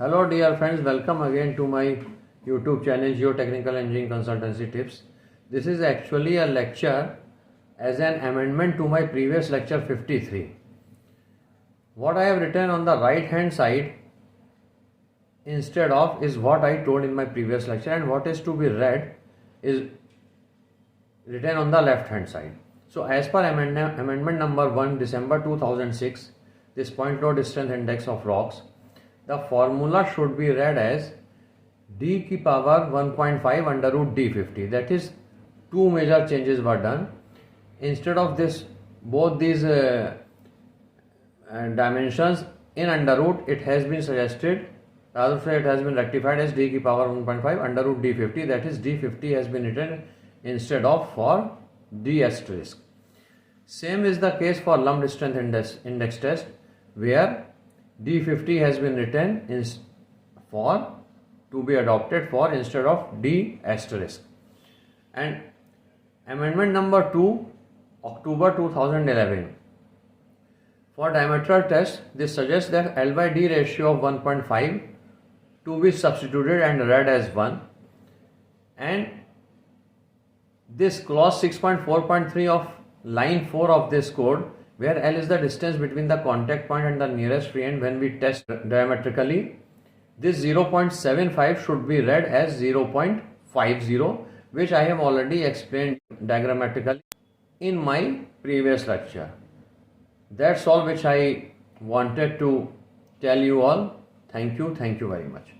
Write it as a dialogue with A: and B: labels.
A: Hello dear friends, welcome again to my YouTube channel Geotechnical Engineering Consultancy Tips. This is actually a lecture as an amendment to my previous lecture 53. What I have written on the right hand side instead of is what I told in my previous lecture, and what is to be read is written on the left hand side. So as per amendment number 1 December 2006, this point load strength index of rocks, the formula should be read as d ki power 1.5 under root d50. That is, two major changes were done. Instead of this, both these dimensions in under root, it has been suggested, rather it has been rectified as d ki power 1.5 under root d50. That is, d50 has been written instead of for d asterisk. Same is the case for lumped strength index test, where d50 has been written to be adopted for instead of d asterisk. And amendment number 2 October 2011, for diametral test, this suggests that L by D ratio of 1.5 to be substituted and read as 1, and this clause 6.4.3 of line 4 of this code, where L is the distance between the contact point and the nearest free end when we test diametrically, this 0.75 should be read as 0.50, which I have already explained diagrammatically in my previous lecture. That's all which I wanted to tell you all. Thank you very much.